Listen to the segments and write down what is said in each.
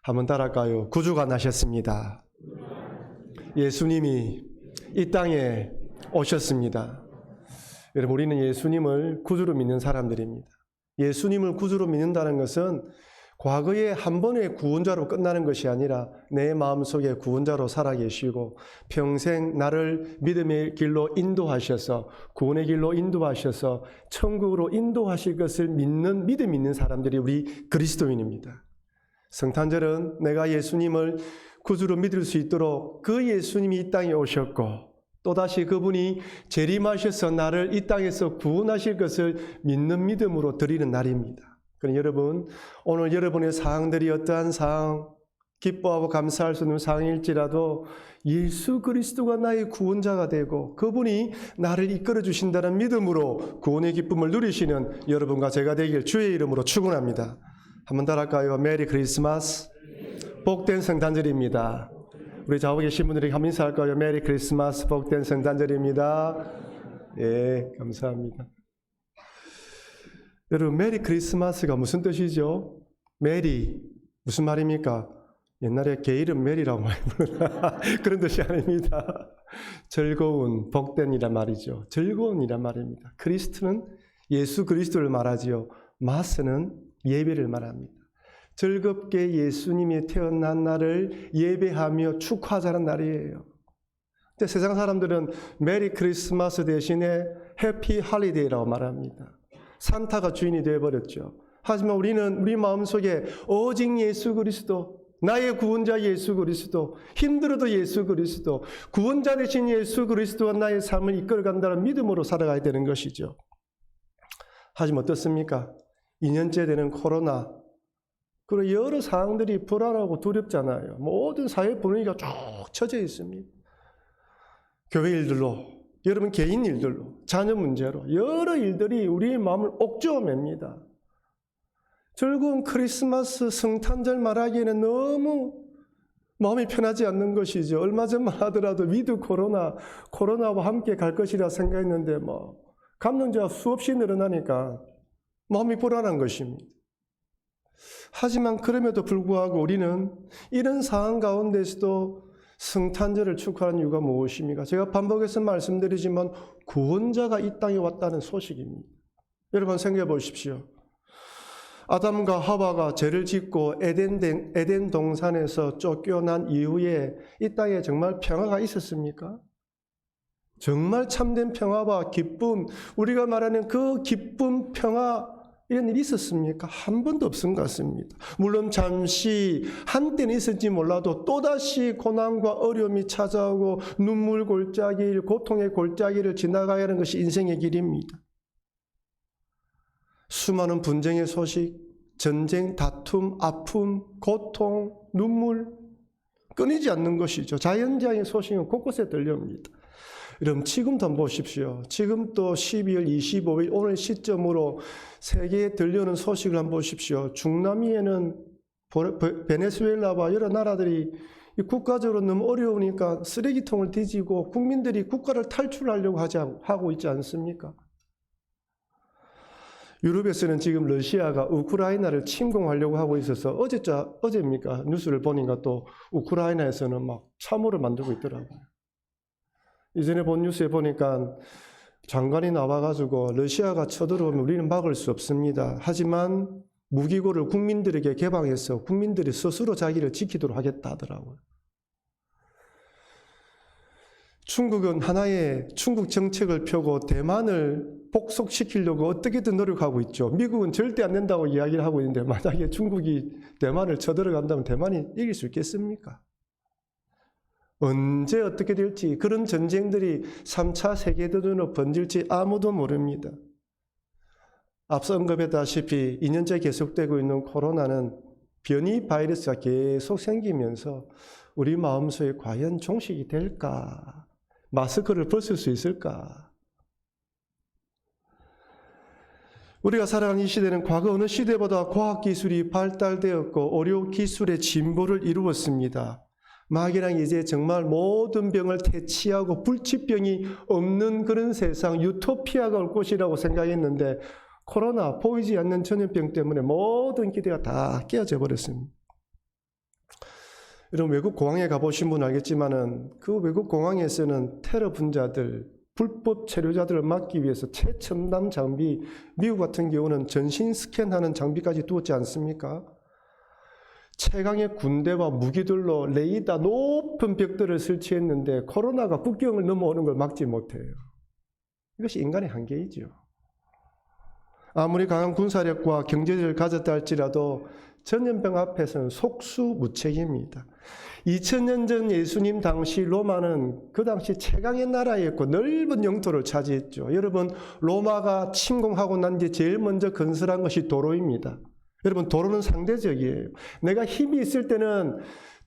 한번 따라할까요? 구주가 나셨습니다. 예수님이 이 땅에 오셨습니다. 여러분, 우리는 예수님을 구주로 믿는 사람들입니다. 예수님을 구주로 믿는다는 것은 과거에 한 번의 구원자로 끝나는 것이 아니라 내 마음속에 구원자로 살아계시고 평생 나를 믿음의 길로 인도하셔서 구원의 길로 인도하셔서 천국으로 인도하실 것을 믿는 믿음 있는 사람들이 우리 그리스도인입니다. 성탄절은 내가 예수님을 구주로 믿을 수 있도록 그 예수님이 이 땅에 오셨고 또다시 그분이 재림하셔서 나를 이 땅에서 구원하실 것을 믿는 믿음으로 드리는 날입니다. 그럼 여러분, 오늘 여러분의 상황들이 어떠한 상황, 기뻐하고 감사할 수 있는 상황일지라도 예수 그리스도가 나의 구원자가 되고 그분이 나를 이끌어 주신다는 믿음으로 구원의 기쁨을 누리시는 여러분과 제가 되길 주의 이름으로 축원합니다. 한번 따라할까요? 메리 크리스마스, 복된 성탄절입니다. 우리 좌우에 계신 분들에게 한번 인사할까요? 메리 크리스마스, 복된 성탄절입니다. 예, 감사합니다. 여러분, 메리 크리스마스가 무슨 뜻이죠? 메리, 무슨 말입니까? 옛날에 개 이름 메리라고 많이 부르나 그런 뜻이 아닙니다. 즐거운, 복된이란 말이죠. 즐거운이란 말입니다. 크리스트는 예수 그리스도를 말하지요. 마스는 예배를 말합니다. 즐겁게 예수님이 태어난 날을 예배하며 축하하자는 날이에요. 근데 세상 사람들은 메리 크리스마스 대신에 해피 할리데이라고 말합니다. 산타가 주인이 되어버렸죠. 하지만 우리는 우리 마음속에 오직 예수 그리스도, 나의 구원자 예수 그리스도, 힘들어도 예수 그리스도, 구원자 되신 예수 그리스도가 나의 삶을 이끌어간다는 믿음으로 살아가야 되는 것이죠. 하지만 어떻습니까? 2년째 되는 코로나, 그리고 여러 상황들이 불안하고 두렵잖아요. 모든 사회 분위기가 쭉 처져 있습니다. 교회 일들로, 여러분 개인 일들로, 자녀 문제로 여러 일들이 우리의 마음을 옥죄어맵니다. 즐거운 크리스마스 성탄절 말하기에는 너무 마음이 편하지 않는 것이죠. 얼마 전만 하더라도 위드 코로나와 함께 갈 것이라 생각했는데 감염자가 수없이 늘어나니까 마음이 불안한 것입니다. 하지만 그럼에도 불구하고 우리는 이런 상황 가운데서도 성탄절을 축하하는 이유가 무엇입니까? 제가 반복해서 말씀드리지만 구원자가 이 땅에 왔다는 소식입니다. 여러분 생각해 보십시오. 아담과 하와가 죄를 짓고 에덴 동산에서 쫓겨난 이후에 이 땅에 정말 평화가 있었습니까? 정말 참된 평화와 기쁨, 우리가 말하는 그 기쁨, 평화, 이런 일이 있었습니까? 한 번도 없은 것 같습니다. 물론 잠시 한때는 있었지 몰라도 또다시 고난과 어려움이 찾아오고 눈물 골짜기, 고통의 골짜기를 지나가야 하는 것이 인생의 길입니다. 수많은 분쟁의 소식, 전쟁, 다툼, 아픔, 고통, 눈물 끊이지 않는 것이죠. 자연재해의 소식은 곳곳에 들려옵니다. 여러분 지금도 한번 보십시오. 지금 또 12월 25일 오늘 시점으로 세계에 들려오는 소식을 한번 보십시오. 중남미에는 베네수엘라와 여러 나라들이 국가적으로 너무 어려우니까 쓰레기통을 뒤지고 국민들이 국가를 탈출하려고 하고 있지 않습니까? 유럽에서는 지금 러시아가 우크라이나를 침공하려고 하고 있어서 어제입니까? 뉴스를 보니까 또 우크라이나에서는 막 참호를 만들고 있더라고요. 이전에 본 뉴스에 보니까 장관이 나와가지고 러시아가 쳐들어오면 우리는 막을 수 없습니다. 하지만 무기고를 국민들에게 개방해서 국민들이 스스로 자기를 지키도록 하겠다 하더라고요. 중국은 하나의 중국 정책을 펴고 대만을 복속시키려고 어떻게든 노력하고 있죠. 미국은 절대 안 된다고 이야기를 하고 있는데 만약에 중국이 대만을 쳐들어간다면 대만이 이길 수 있겠습니까? 언제 어떻게 될지 그런 전쟁들이 3차 세계대전으로 번질지 아무도 모릅니다. 앞서 언급했다시피 2년째 계속되고 있는 코로나는 변이 바이러스가 계속 생기면서 우리 마음속에 과연 종식이 될까? 마스크를 벗을 수 있을까? 우리가 살아가는 이 시대는 과거 어느 시대보다 과학기술이 발달되었고 의료기술의 진보를 이루었습니다. 마귀랑 이제 정말 모든 병을 퇴치하고 불치병이 없는 그런 세상, 유토피아가 올 것이라고 생각했는데 코로나, 보이지 않는 전염병 때문에 모든 기대가 다 깨어져 버렸습니다. 이런 외국 공항에 가보신 분은 알겠지만은 그 외국 공항에서는 테러 분자들, 불법 체류자들을 막기 위해서 최첨단 장비, 미국 같은 경우는 전신 스캔하는 장비까지 두었지 않습니까? 최강의 군대와 무기들로 레이더 높은 벽들을 설치했는데 코로나가 국경을 넘어오는 걸 막지 못해요. 이것이 인간의 한계이죠. 아무리 강한 군사력과 경제력을 가졌다 할지라도 전염병 앞에서는 속수무책입니다. 2000년 전 예수님 당시 로마는 그 당시 최강의 나라였고 넓은 영토를 차지했죠. 여러분, 로마가 침공하고 난 뒤에 제일 먼저 건설한 것이 도로입니다. 여러분, 도로는 상대적이에요. 내가 힘이 있을 때는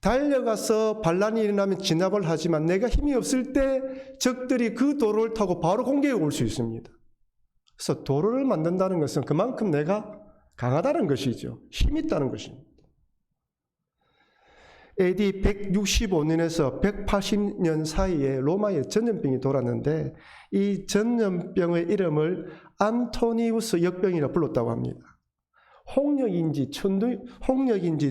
달려가서 반란이 일어나면 진압을 하지만 내가 힘이 없을 때 적들이 그 도로를 타고 바로 공격해 올 수 있습니다. 그래서 도로를 만든다는 것은 그만큼 내가 강하다는 것이죠. 힘이 있다는 것입니다. AD 165년에서 180년 사이에 로마에 전염병이 돌았는데 이 전염병의 이름을 안토니우스 역병이라 불렀다고 합니다. 홍역인지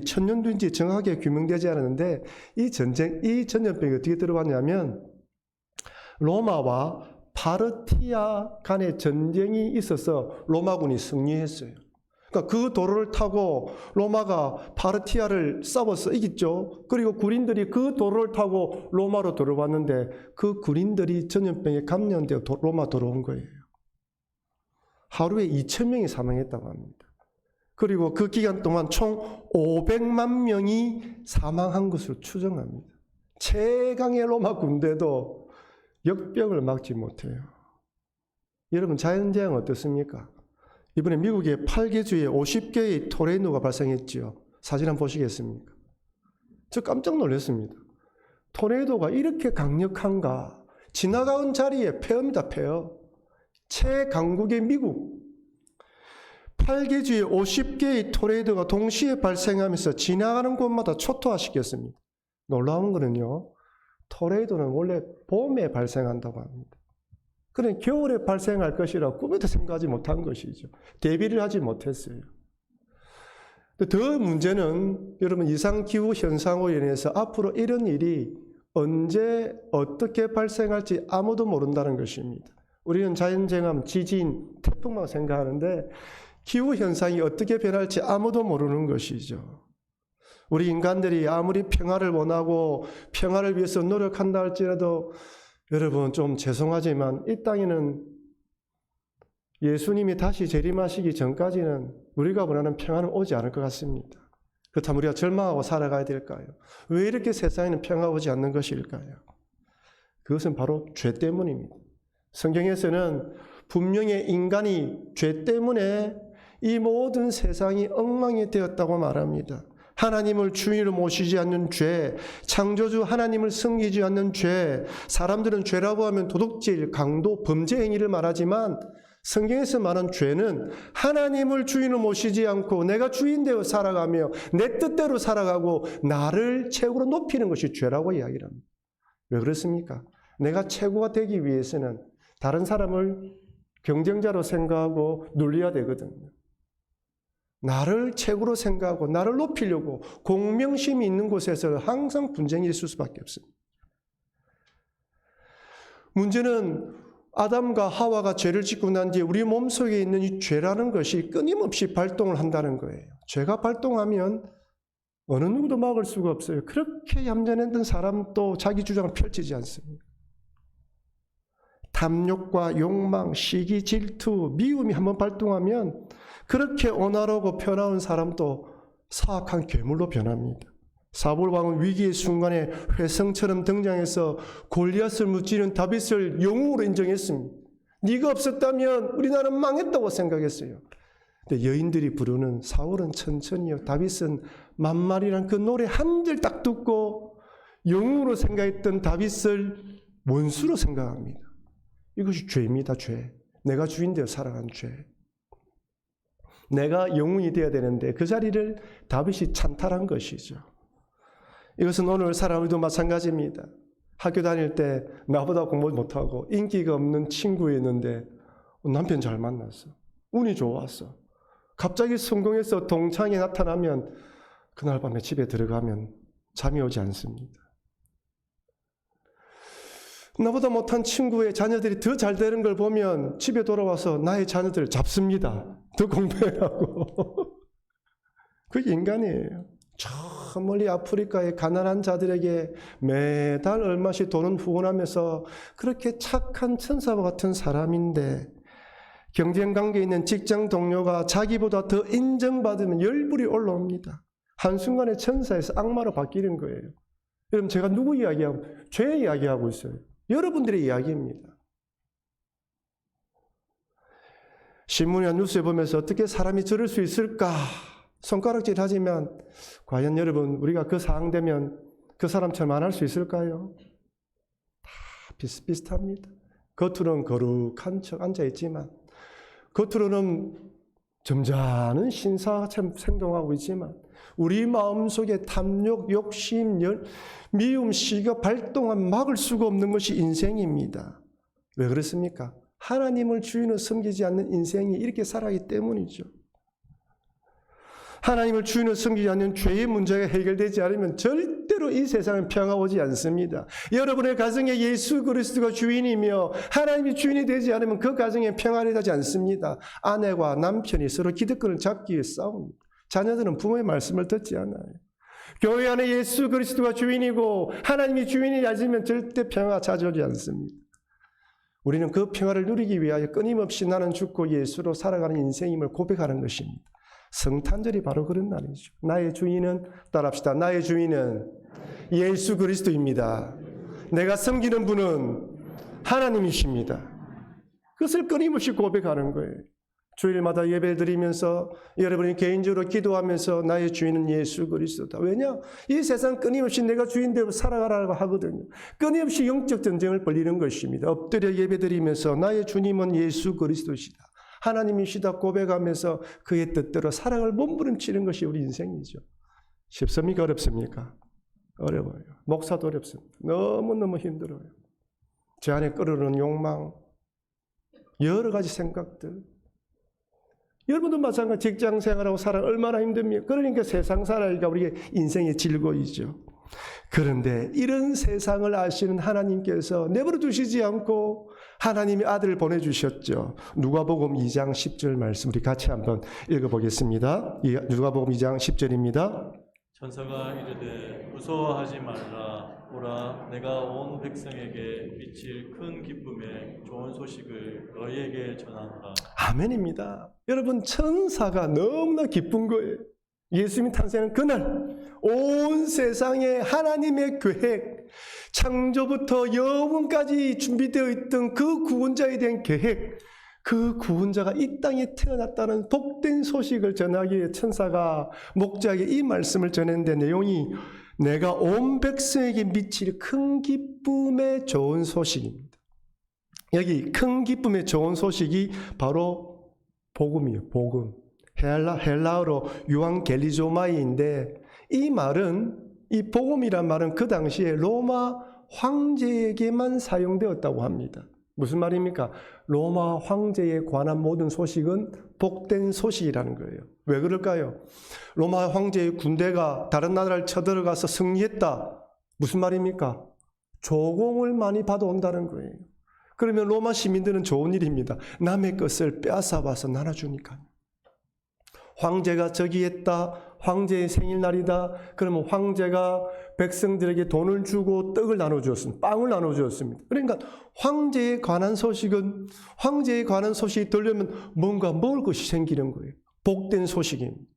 천년두인지 정확하게 규명되지 않았는데 이 전염병이 어떻게 들어왔냐면 로마와 파르티아 간의 전쟁이 있어서 로마군이 승리했어요. 그러니까 그 도로를 타고 로마가 파르티아를 싸워서 이겼죠. 그리고 군인들이 그 도로를 타고 로마로 들어왔는데 그 군인들이 전염병에 감염되어 로마 들어온 거예요. 하루에 2,000명이 사망했다고 합니다. 그리고 그 기간 동안 총 500만 명이 사망한 것으로 추정합니다. 최강의 로마 군대도 역병을 막지 못해요. 여러분, 자연재해는 어떻습니까? 이번에 미국의 8개주에 50개의 토네이도가 발생했지요. 사진 한번 보시겠습니까? 저 깜짝 놀랐습니다. 토네이도가 이렇게 강력한가? 지나가는 자리에 폐허입니다, 폐허. 최강국의 미국. 8개주에 50개의 토네이도가 동시에 발생하면서 지나가는 곳마다 초토화시켰습니다. 놀라운 거는요, 토네이도는 원래 봄에 발생한다고 합니다. 그는 겨울에 발생할 것이라 꿈에도 생각하지 못한 것이죠. 대비를 하지 못했어요. 더 문제는 여러분, 이상기후 현상으로 인해서 앞으로 이런 일이 언제 어떻게 발생할지 아무도 모른다는 것입니다. 우리는 자연재해하면 지진, 태풍만 생각하는데 기후현상이 어떻게 변할지 아무도 모르는 것이죠. 우리 인간들이 아무리 평화를 원하고 평화를 위해서 노력한다 할지라도 여러분, 좀 죄송하지만 이 땅에는 예수님이 다시 재림하시기 전까지는 우리가 원하는 평화는 오지 않을 것 같습니다. 그렇다면 우리가 절망하고 살아가야 될까요? 왜 이렇게 세상에는 평화가 오지 않는 것일까요? 그것은 바로 죄 때문입니다. 성경에서는 분명히 인간이 죄 때문에 이 모든 세상이 엉망이 되었다고 말합니다. 하나님을 주인으로 모시지 않는 죄, 창조주 하나님을 섬기지 않는 죄, 사람들은 죄라고 하면 도둑질, 강도, 범죄 행위를 말하지만 성경에서 말하는 죄는 하나님을 주인으로 모시지 않고 내가 주인 되어 살아가며 내 뜻대로 살아가고 나를 최고로 높이는 것이 죄라고 이야기를 합니다. 왜 그렇습니까? 내가 최고가 되기 위해서는 다른 사람을 경쟁자로 생각하고 눌려야 되거든요. 나를 최고로 생각하고 나를 높이려고 공명심이 있는 곳에서 항상 분쟁이 있을 수밖에 없습니다. 문제는 아담과 하와가 죄를 짓고 난 뒤에 우리 몸속에 있는 이 죄라는 것이 끊임없이 발동을 한다는 거예요. 죄가 발동하면 어느 누구도 막을 수가 없어요. 그렇게 얌전했던 사람도 자기 주장을 펼치지 않습니다. 탐욕과 욕망, 시기, 질투, 미움이 한번 발동하면 그렇게 온화하고 편안한 사람도 사악한 괴물로 변합니다. 사울 왕은 위기의 순간에 회성처럼 등장해서 골리앗을 무찌르는 다윗을 영웅으로 인정했습니다. 네가 없었다면 우리나라는 망했다고 생각했어요. 근데 여인들이 부르는 사울은 천천히요, 다윗은 만말이란 그 노래 한 절 딱 듣고 영웅으로 생각했던 다윗을 원수로 생각합니다. 이것이 죄입니다, 죄. 내가 주인 되어 살아간 죄. 내가 영웅이 되어야 되는데 그 자리를 다윗이 찬탈한 것이죠. 이것은 오늘 사람들도 마찬가지입니다. 학교 다닐 때 나보다 공부 못하고 인기가 없는 친구였는데 남편 잘 만났어. 운이 좋았어. 갑자기 성공해서 동창이 나타나면 그날 밤에 집에 들어가면 잠이 오지 않습니다. 나보다 못한 친구의 자녀들이 더 잘 되는 걸 보면 집에 돌아와서 나의 자녀들을 잡습니다. 더 공부해라고. 그게 인간이에요. 저 멀리 아프리카의 가난한 자들에게 매달 얼마씩 돈을 후원하면서 그렇게 착한 천사와 같은 사람인데 경쟁관계에 있는 직장 동료가 자기보다 더 인정받으면 열불이 올라옵니다. 한순간에 천사에서 악마로 바뀌는 거예요. 여러분, 제가 누구 이야기하고, 죄 이야기하고 있어요. 여러분들의 이야기입니다. 신문이나 뉴스에 보면서 어떻게 사람이 저럴 수 있을까? 손가락질 하지만 과연 여러분, 우리가 그 상황 되면 그 사람처럼 안 할 수 있을까요? 다 비슷비슷합니다. 겉으로는 거룩한 척 앉아있지만 겉으로는 점잖은 신사처럼 행동하고 있지만 우리 마음속에 탐욕, 욕심, 미움, 시가 발동한 막을 수가 없는 것이 인생입니다. 왜 그렇습니까? 하나님을 주인으로 섬기지 않는 인생이 이렇게 살아가기 때문이죠. 하나님을 주인으로 섬기지 않는 죄의 문제가 해결되지 않으면 절대로 이 세상은 평화가 오지 않습니다. 여러분의 가정에 예수 그리스도가 주인이며 하나님이 주인이 되지 않으면 그 가정에 평화를 되지 않습니다. 아내와 남편이 서로 기득권을 잡기 위해 싸웁니다. 자녀들은 부모의 말씀을 듣지 않아요. 교회 안에 예수 그리스도가 주인이고 하나님이 주인이 되면 절대 평화가 찾아오지 않습니다. 우리는 그 평화를 누리기 위하여 끊임없이 나는 죽고 예수로 살아가는 인생임을 고백하는 것입니다. 성탄절이 바로 그런 날이죠. 나의 주인은, 따라합시다. 나의 주인은 예수 그리스도입니다. 내가 섬기는 분은 하나님이십니다. 그것을 끊임없이 고백하는 거예요. 주일마다 예배 드리면서 여러분이 개인적으로 기도하면서 나의 주인은 예수 그리스도다. 왜냐? 이 세상 끊임없이 내가 주인대로 살아가라고 하거든요. 끊임없이 영적 전쟁을 벌이는 것입니다. 엎드려 예배 드리면서 나의 주님은 예수 그리스도시다. 하나님이시다 고백하면서 그의 뜻대로 사랑을 몸부림치는 것이 우리 인생이죠. 쉽습니까? 어렵습니까? 어려워요. 목사도 어렵습니다. 너무너무 힘들어요. 제 안에 끓어오르는 욕망, 여러 가지 생각들. 여러분도 마찬가지 직장 생활하고 살아 얼마나 힘듭니까? 그러니까 세상 살아기가 우리의 인생의 즐거이죠. 그런데 이런 세상을 아시는 하나님께서 내버려 두시지 않고 하나님의 아들을 보내주셨죠. 누가복음 2장 10절 말씀 우리 같이 한번 읽어보겠습니다. 누가복음 2장 10절입니다. 천사가 이르되 무서워하지 말라. 보라, 내가 온 백성에게 미칠 큰 기쁨의 좋은 소식을 너희에게 전하노라. 아멘입니다. 여러분, 천사가 너무나 기쁜 거예요. 예수님이 탄생한 그날 온 세상에 하나님의 계획, 창조부터 영원까지 준비되어 있던 그 구원자에 대한 계획, 그 구원자가 이 땅에 태어났다는 복된 소식을 전하기 위해 천사가 목자에게 이 말씀을 전했는데 내용이 내가 온 백성에게 미칠 큰 기쁨의 좋은 소식입니다. 여기 큰 기쁨의 좋은 소식이 바로 복음이에요. 복음. 헬라어로 유앙겔리조마이인데 이 말은, 이 복음이란 말은 그 당시에 로마 황제에게만 사용되었다고 합니다. 무슨 말입니까? 로마 황제에 관한 모든 소식은 복된 소식이라는 거예요. 왜 그럴까요? 로마 황제의 군대가 다른 나라를 쳐들어가서 승리했다. 무슨 말입니까? 조공을 많이 받아온다는 거예요. 그러면 로마 시민들은 좋은 일입니다. 남의 것을 빼앗아와서 나눠주니까. 황제가 저기 했다. 황제의 생일날이다. 그러면 황제가 백성들에게 돈을 주고 떡을 나눠주었습니다. 빵을 나눠주었습니다. 그러니까 황제에 관한 소식은, 황제에 관한 소식이 들려면 뭔가 먹을 것이 생기는 거예요. 복된 소식입니다.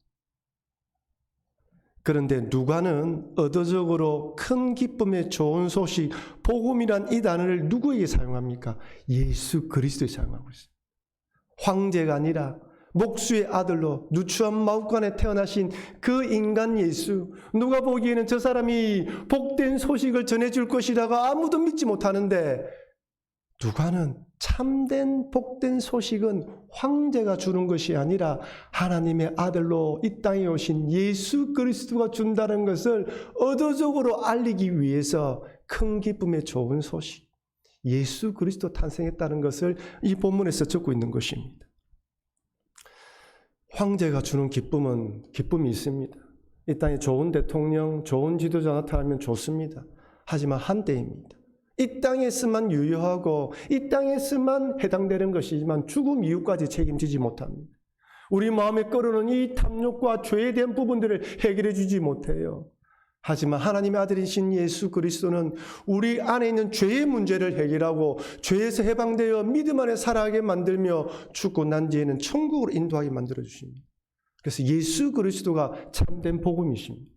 그런데 누가는 의도적으로 큰 기쁨의 좋은 소식, 복음이란 이 단어를 누구에게 사용합니까? 예수 그리스도에 사용하고 있습니다. 황제가 아니라 목수의 아들로 누추한 마구간에 태어나신 그 인간 예수, 누가 보기에는 저 사람이 복된 소식을 전해줄 것이라고 아무도 믿지 못하는데 누가는 참된 복된 소식은 황제가 주는 것이 아니라 하나님의 아들로 이 땅에 오신 예수 그리스도가 준다는 것을 의도적으로 알리기 위해서 큰 기쁨의 좋은 소식, 예수 그리스도 탄생했다는 것을 이 본문에서 적고 있는 것입니다. 황제가 주는 기쁨은 기쁨이 있습니다. 이 땅에 좋은 대통령, 좋은 지도자 나타나면 좋습니다. 하지만 한때입니다. 이 땅에서만 유효하고 이 땅에서만 해당되는 것이지만 죽음 이후까지 책임지지 못합니다. 우리 마음에 끓어오는 이 탐욕과 죄에 대한 부분들을 해결해 주지 못해요. 하지만 하나님의 아들이신 예수 그리스도는 우리 안에 있는 죄의 문제를 해결하고 죄에서 해방되어 믿음 안에 살아가게 만들며 죽고 난 뒤에는 천국으로 인도하게 만들어 주십니다. 그래서 예수 그리스도가 참된 복음이십니다.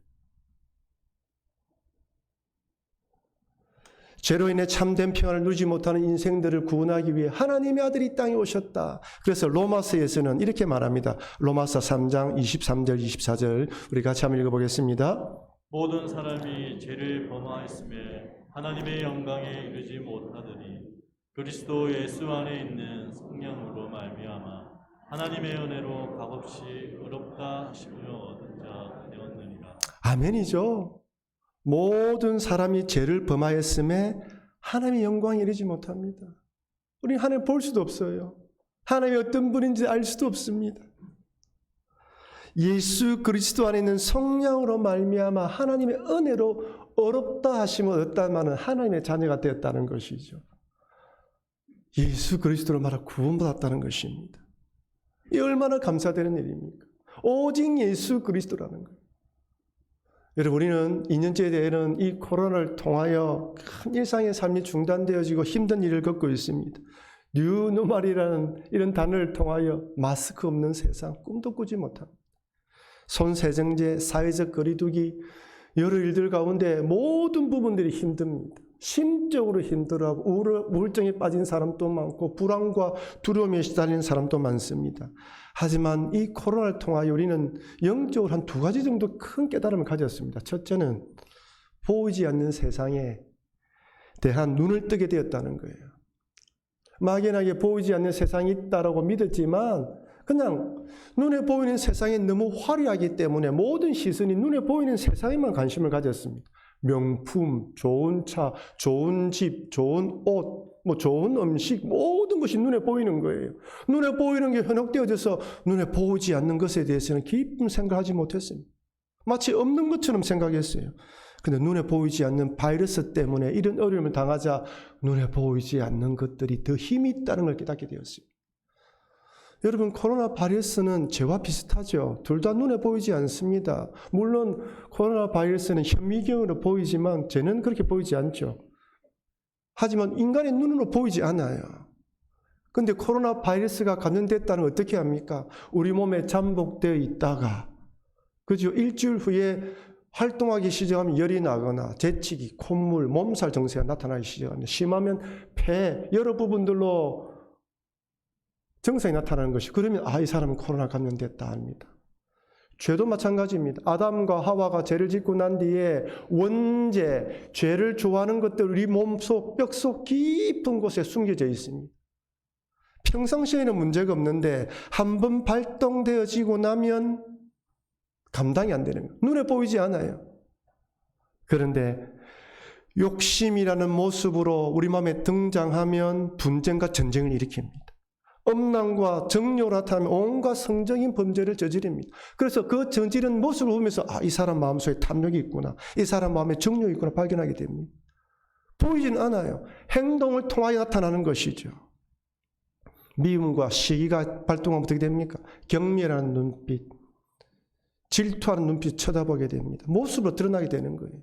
죄로 인해 참된 평안을 누리지 못하는 인생들을 구원하기 위해 하나님의 아들이 이 땅에 오셨다. 그래서 로마서에서는 이렇게 말합니다. 로마서 3장 23절 24절 우리 같이 한번 읽어보겠습니다. 모든 사람이 죄를 범하였음에 하나님의 영광에 이르지 못하더니 그리스도 예수 안에 있는 성령으로 말미암아 하나님의 은혜로 값없이 의롭다 하심을 얻은 자 되었느니라. 아멘이죠. 모든 사람이 죄를 범하였음에 하나님의 영광에 이르지 못합니다. 우리는 하나님 볼 수도 없어요. 하나님이 어떤 분인지 알 수도 없습니다. 예수 그리스도 안에 있는 성령으로 말미암아 하나님의 은혜로 어렵다 하심을 얻었다는 말은 하나님의 자녀가 되었다는 것이죠. 예수 그리스도로 말하 구원받았다는 것입니다. 이 얼마나 감사되는 일입니까? 오직 예수 그리스도라는 거예요. 여러분, 우리는 2년째 되는 이 코로나를 통하여 큰 일상의 삶이 중단되어지고 힘든 일을 겪고 있습니다. 뉴노멀이라는 이런 단어를 통하여 마스크 없는 세상 꿈도 꾸지 못합니다. 손세정제, 사회적 거리두기, 여러 일들 가운데 모든 부분들이 힘듭니다. 심적으로 힘들어하고 우울증에 빠진 사람도 많고 불안과 두려움에 시달리는 사람도 많습니다. 하지만 이 코로나를 통하여 우리는 영적으로 한 두 가지 정도 큰 깨달음을 가졌습니다. 첫째는 보이지 않는 세상에 대한 눈을 뜨게 되었다는 거예요. 막연하게 보이지 않는 세상이 있다라고 믿었지만 그냥 눈에 보이는 세상이 너무 화려하기 때문에 모든 시선이 눈에 보이는 세상에만 관심을 가졌습니다. 명품, 좋은 차, 좋은 집, 좋은 옷, 좋은 음식, 모든 것이 눈에 보이는 거예요. 눈에 보이는 게 현혹되어져서 눈에 보이지 않는 것에 대해서는 깊은 생각하지 못했습니다. 마치 없는 것처럼 생각했어요. 근데 눈에 보이지 않는 바이러스 때문에 이런 어려움을 당하자 눈에 보이지 않는 것들이 더 힘이 있다는 걸 깨닫게 되었습니다. 여러분, 코로나 바이러스는 죄와 비슷하죠. 둘 다 눈에 보이지 않습니다. 물론 코로나 바이러스는 현미경으로 보이지만 죄는 그렇게 보이지 않죠. 하지만 인간의 눈으로 보이지 않아요. 그런데 코로나 바이러스가 감염됐다는 건 어떻게 합니까? 우리 몸에 잠복되어 있다가 그죠? 일주일 후에 활동하기 시작하면 열이 나거나 재채기, 콧물, 몸살 증세가 나타나기 시작합니다. 심하면 폐, 여러 부분들로 증상이 나타나는 것이 그러면 이 사람은 코로나 감염됐다 합니다. 죄도 마찬가지입니다. 아담과 하와가 죄를 짓고 난 뒤에 원죄, 죄를 좋아하는 것들 우리 몸속, 뼈속 깊은 곳에 숨겨져 있습니다. 평상시에는 문제가 없는데 한번 발동되어지고 나면 감당이 안 되는 거예요. 눈에 보이지 않아요. 그런데 욕심이라는 모습으로 우리 마음에 등장하면 분쟁과 전쟁을 일으킵니다. 음란과 정욕으로 나타나면 온갖 성적인 범죄를 저지릅니다. 그래서 그 저지른 모습을 보면서 이 사람 마음속에 탐욕이 있구나, 이 사람 마음에 정욕이 있구나 발견하게 됩니다. 보이진 않아요. 행동을 통하여 나타나는 것이죠. 미움과 시기가 발동하면 어떻게 됩니까? 경멸하는 눈빛, 질투하는 눈빛 쳐다보게 됩니다. 모습으로 드러나게 되는 거예요.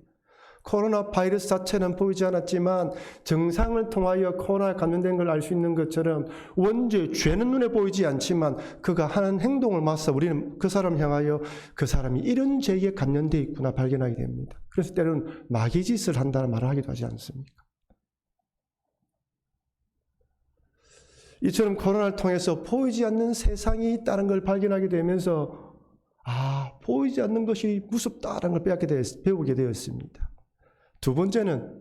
코로나 바이러스 자체는 보이지 않았지만 증상을 통하여 코로나에 감염된 걸 알 수 있는 것처럼 원죄, 죄는 눈에 보이지 않지만 그가 하는 행동을 맞서 우리는 그 사람을 향하여 그 사람이 이런 죄에 감염되어 있구나 발견하게 됩니다. 그래서 때로는 마귀짓을 한다는 말을 하기도 하지 않습니까? 이처럼 코로나를 통해서 보이지 않는 세상이 있다는 걸 발견하게 되면서 보이지 않는 것이 무섭다는 걸 배우게 되었습니다. 두 번째는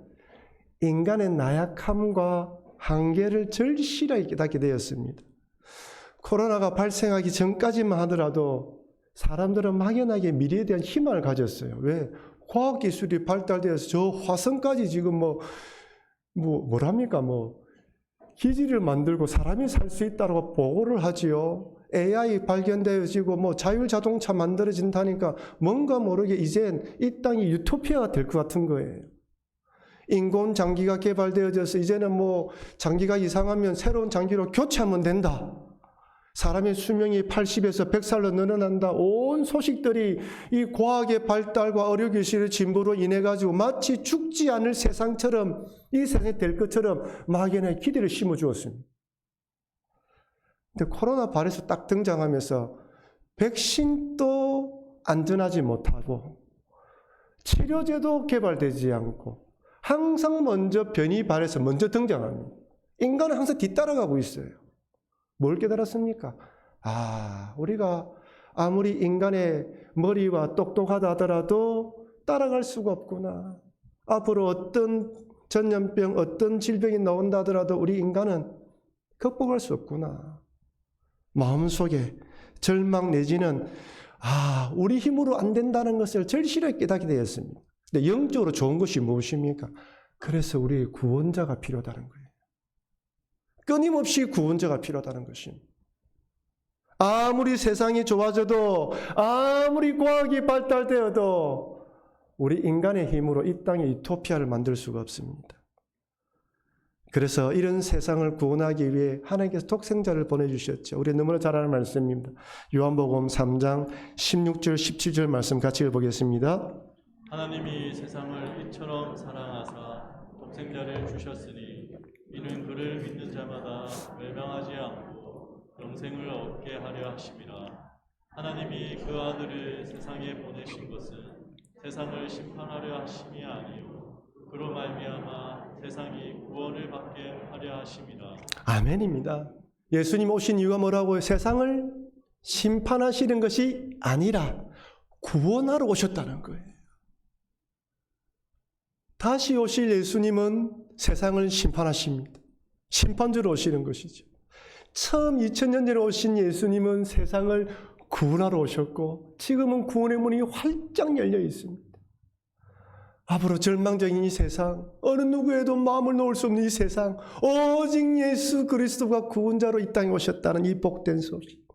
인간의 나약함과 한계를 절실하게 깨닫게 되었습니다. 코로나가 발생하기 전까지만 하더라도 사람들은 막연하게 미래에 대한 희망을 가졌어요. 왜? 과학기술이 발달되어서 저 화성까지 지금 기지를 만들고 사람이 살 수 있다고 보고를 하지요. AI 발견되어지고 뭐 자율자동차 만들어진다니까 뭔가 모르게 이젠 이 땅이 유토피아가 될 것 같은 거예요. 인공 장기가 개발되어져서 이제는 뭐 장기가 이상하면 새로운 장기로 교체하면 된다. 사람의 수명이 80에서 100살로 늘어난다. 온 소식들이 이 과학의 발달과 의료기술의 진보로 인해 가지고 마치 죽지 않을 세상처럼 이 세상이 될 것처럼 막연히 기대를 심어주었습니다. 근데 코로나 바이러스 딱 등장하면서 백신도 안전하지 못하고 치료제도 개발되지 않고 항상 먼저 변이 바이러스 먼저 등장합니다. 인간은 항상 뒤따라가고 있어요. 뭘 깨달았습니까? 우리가 아무리 인간의 머리와 똑똑하다 하더라도 따라갈 수가 없구나. 앞으로 어떤 전염병, 어떤 질병이 나온다 하더라도 우리 인간은 극복할 수 없구나. 마음속에 절망 내지는 우리 힘으로 안 된다는 것을 절실하게 깨닫게 되었습니다. 근데 영적으로 좋은 것이 무엇입니까? 그래서 우리 구원자가 필요하다는 거예요. 끊임없이 구원자가 필요하다는 것입니다. 아무리 세상이 좋아져도 아무리 과학이 발달되어도 우리 인간의 힘으로 이 땅에 유토피아를 만들 수가 없습니다. 그래서 이런 세상을 구원하기 위해 하나님께서 독생자를 보내주셨죠. 우리 너무나 잘 아는 말씀입니다. 요한복음 3장 16절 17절 말씀 같이 읽어보겠습니다. 하나님이 세상을 이처럼 사랑하사 독생자를 주셨으니 이는 그를 믿는 자마다 멸망하지 않고 영생을 얻게 하려 하심이라. 하나님이 그 아들을 세상에 보내신 것은 세상을 심판하려 하심이 아니요 그로 말미암아 세상이 구원을 받게 하려 하심이라. 아멘입니다. 예수님 오신 이유가 뭐라고요? 세상을 심판하시는 것이 아니라 구원하러 오셨다는 거예요. 다시 오실 예수님은 세상을 심판하십니다. 심판주로 오시는 것이죠. 처음 2000년 전에 오신 예수님은 세상을 구원하러 오셨고 지금은 구원의 문이 활짝 열려 있습니다. 앞으로 절망적인 이 세상, 어느 누구에도 마음을 놓을 수 없는 이 세상, 오직 예수 그리스도가 구원자로 이 땅에 오셨다는 이 복된 소식.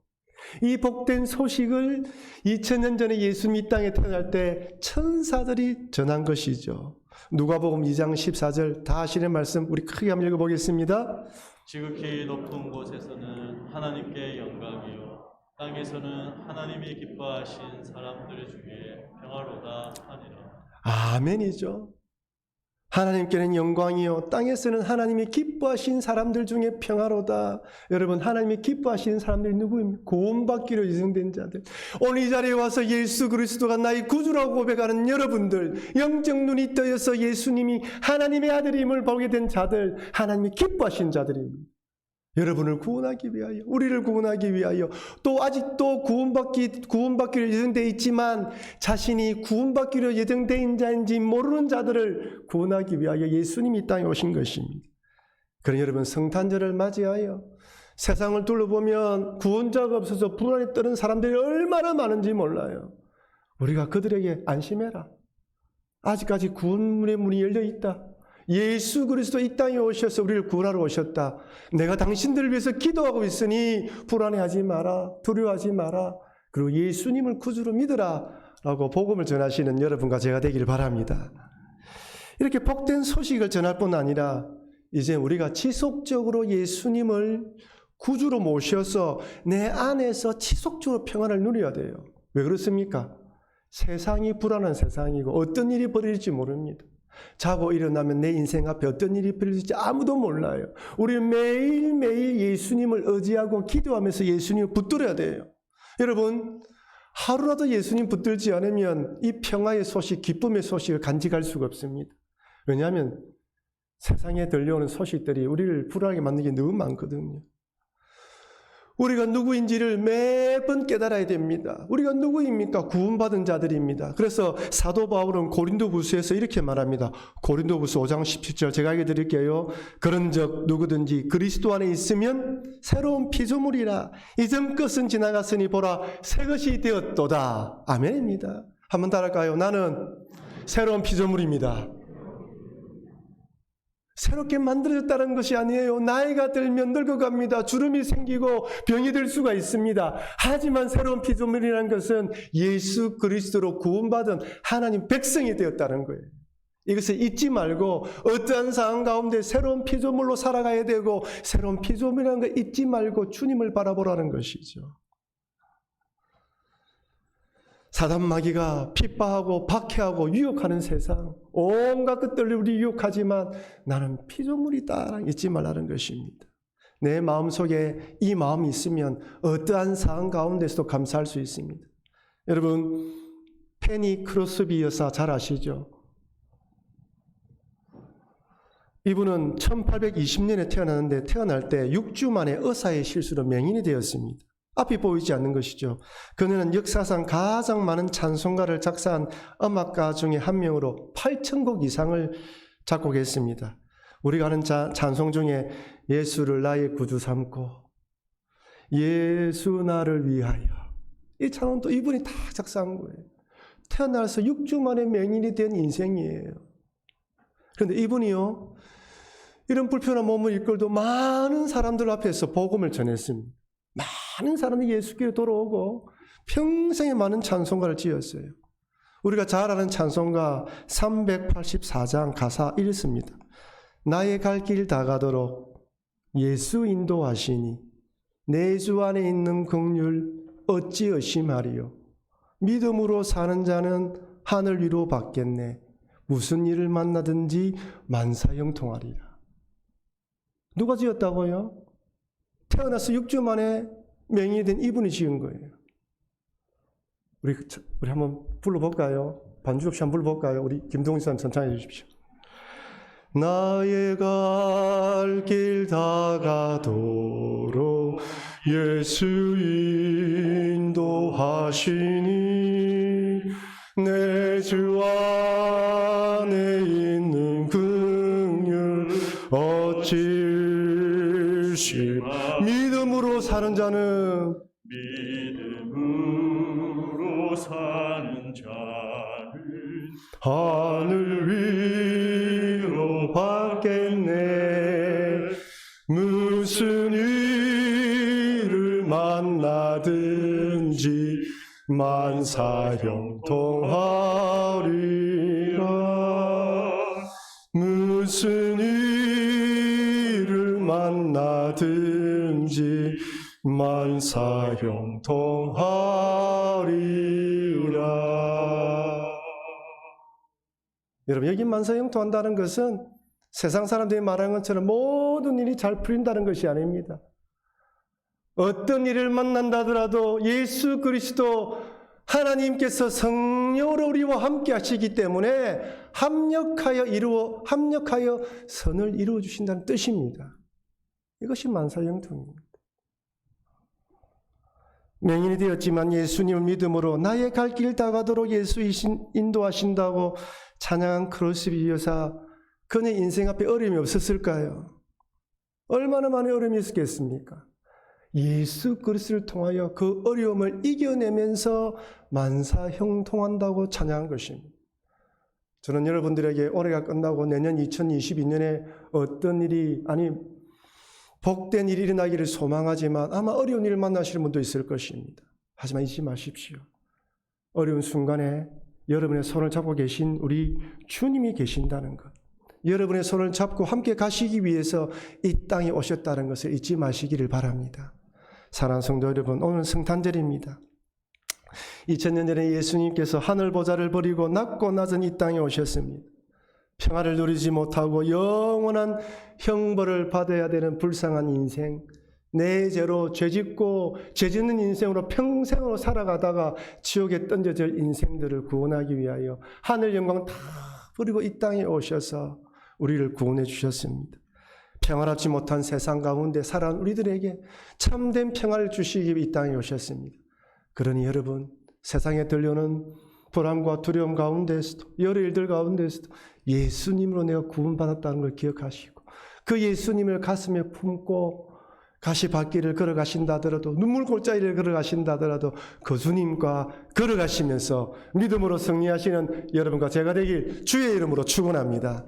이 복된 소식을 2000년 전에 예수님이 이 땅에 태어날 때 천사들이 전한 것이죠. 누가복음 2장 14절 다 아시는 말씀 우리 크게 한번 읽어보겠습니다. 지극히 높은 곳에서는 하나님께 영광이요 땅에서는 하나님이 기뻐하신 사람들 중에 평화로다 하니라. 아멘이죠. 하나님께는 영광이요 땅에서는 하나님이 기뻐하신 사람들 중에 평화로다. 여러분, 하나님이 기뻐하시는 사람들이 누구입니까? 구원받기로 예정된 자들. 오늘 이 자리에 와서 예수 그리스도가 나의 구주라고 고백하는 여러분들, 영적 눈이 떠여서 예수님이 하나님의 아들임을 보게 된 자들, 하나님이 기뻐하신 자들입니다. 여러분을 구원하기 위하여, 우리를 구원하기 위하여, 또 아직도 구원받기로 예정되어 있지만 자신이 구원받기로 예정된 자인지 모르는 자들을 구원하기 위하여 예수님이 이 땅에 오신 것입니다. 그러니 여러분, 성탄절을 맞이하여 세상을 둘러보면 구원자가 없어서 불안에 떠는 사람들이 얼마나 많은지 몰라요. 우리가 그들에게 안심해라. 아직까지 구원의 문이 열려 있다. 예수 그리스도 이 땅에 오셔서 우리를 구원하러 오셨다. 내가 당신들을 위해서 기도하고 있으니 불안해하지 마라. 두려워하지 마라. 그리고 예수님을 구주로 믿으라 라고 복음을 전하시는 여러분과 제가 되기를 바랍니다. 이렇게 복된 소식을 전할 뿐 아니라 이제 우리가 지속적으로 예수님을 구주로 모셔서 내 안에서 지속적으로 평안을 누려야 돼요. 왜 그렇습니까? 세상이 불안한 세상이고 어떤 일이 벌어질지 모릅니다. 자고 일어나면 내 인생 앞에 어떤 일이 벌어질지 아무도 몰라요. 우리는 매일매일 예수님을 의지하고 기도하면서 예수님을 붙들어야 돼요. 여러분, 하루라도 예수님 붙들지 않으면 이 평화의 소식, 기쁨의 소식을 간직할 수가 없습니다. 왜냐하면 세상에 들려오는 소식들이 우리를 불안하게 만드는 게 너무 많거든요. 우리가 누구인지를 매번 깨달아야 됩니다. 우리가 누구입니까? 구원받은 자들입니다. 그래서 사도 바울은 고린도후서에서 이렇게 말합니다. 고린도후서 5장 17절 제가 읽어드릴게요. 그런즉 누구든지 그리스도 안에 있으면 새로운 피조물이라. 이전 것은 지나갔으니 보라 새 것이 되었도다. 아멘입니다. 한번 따라할까요? 나는 새로운 피조물입니다. 새롭게 만들어졌다는 것이 아니에요. 나이가 들면 늙어갑니다. 주름이 생기고 병이 들 수가 있습니다. 하지만 새로운 피조물이라는 것은 예수 그리스도로 구원받은 하나님 백성이 되었다는 거예요. 이것을 잊지 말고 어떠한 상황 가운데 새로운 피조물로 살아가야 되고, 새로운 피조물이라는 걸 잊지 말고 주님을 바라보라는 것이죠. 사단 마귀가 핍박하고 박해하고 유혹하는 세상, 온갖 것들을 우리 유혹하지만 나는 피조물이다 잊지 말라는 것입니다. 내 마음속에 이 마음이 있으면 어떠한 상황 가운데서도 감사할 수 있습니다. 여러분, 페니 크로스비 여사 잘 아시죠? 이분은 1820년에 태어났는데 태어날 때 6주 만에 의사의 실수로 맹인이 되었습니다. 앞이 보이지 않는 것이죠. 그녀는 역사상 가장 많은 찬송가를 작사한 음악가 중에 한 명으로 8,000곡 이상을 작곡했습니다. 우리가 아는 찬송 중에 예수를 나의 구주 삼고 예수 나를 위하여, 이 찬송도 이분이 다 작사한 거예요. 태어나서 6주 만에 맹인이 된 인생이에요. 그런데 이분이요, 이런 불편한 몸을 이끌고 많은 사람들 앞에서 복음을 전했습니다. 많은 사람이 예수께로 돌아오고 평생에 많은 찬송가를 지었어요. 우리가 잘 아는 찬송가 384장 가사 이렇습니다. 나의 갈 길 다 가도록 예수 인도하시니 내 주 안에 있는 긍휼 어찌 의심하리요. 믿음으로 사는 자는 하늘 위로 받겠네. 무슨 일을 만나든지 만사형통하리라. 누가 지었다고요? 태어나서 6주 만에 맹인이 된 이분이 지은 거예요. 우리 한번 불러볼까요? 반주 없이 한번 불러볼까요? 우리 김동희 선 천천히 해주십시오. 나의 갈 길 다 가도록 예수 인도하시니 내 주 안에 있는 긍휼 어찌 믿음으로 사는 자는 믿음으로 사는 자는 하늘 위로 받겠네. 무슨 일을 만나든지 만사형통하리라. 무슨 일을 만나든지 만사형통하리라. 여러분, 여기 만사형통한다는 것은 세상 사람들이 말하는 것처럼 모든 일이 잘 풀린다는 것이 아닙니다. 어떤 일을 만난다더라도 예수 그리스도 하나님께서 성령으로 우리와 함께 하시기 때문에 합력하여 선을 이루어 주신다는 뜻입니다. 이것이 만사형통입니다. 맹인이 되었지만 예수님을 믿음으로 나의 갈 길 다 가도록 예수 인도하신다고 찬양한 크로스비 여사, 그녀 인생 앞에 어려움이 없었을까요? 얼마나 많은 어려움이 있었겠습니까? 예수 그리스도를 통하여 그 어려움을 이겨내면서 만사형통한다고 찬양한 것입니다. 저는 여러분들에게 올해가 끝나고 내년 2022년에 어떤 일이, 복된 일이 일어나기를 소망하지만 아마 어려운 일을 만나시는 분도 있을 것입니다. 하지만 잊지 마십시오. 어려운 순간에 여러분의 손을 잡고 계신 우리 주님이 계신다는 것, 여러분의 손을 잡고 함께 가시기 위해서 이 땅에 오셨다는 것을 잊지 마시기를 바랍니다. 사랑하는 성도 여러분, 오늘 성탄절입니다. 2000년 전에 예수님께서 하늘 보좌를 버리고 낮고 낮은 이 땅에 오셨습니다. 평화를 누리지 못하고 영원한 형벌을 받아야 되는 불쌍한 인생, 내 죄로 죄짓고 죄짓는 인생으로 평생으로 살아가다가 지옥에 던져질 인생들을 구원하기 위하여 하늘 영광 다 버리고 이 땅에 오셔서 우리를 구원해 주셨습니다. 평화롭지 못한 세상 가운데 살아온 우리들에게 참된 평화를 주시기 위해 이 땅에 오셨습니다. 그러니 여러분, 세상에 들려오는 불안과 두려움 가운데서도, 여러 일들 가운데서도 예수님으로 내가 구원받았다는 걸 기억하시고, 그 예수님을 가슴에 품고 가시밭길을 걸어가신다 하더라도, 눈물 골짜기를 걸어가신다 하더라도 그 주님과 걸어가시면서 믿음으로 승리하시는 여러분과 제가 되길 주의 이름으로 축원합니다.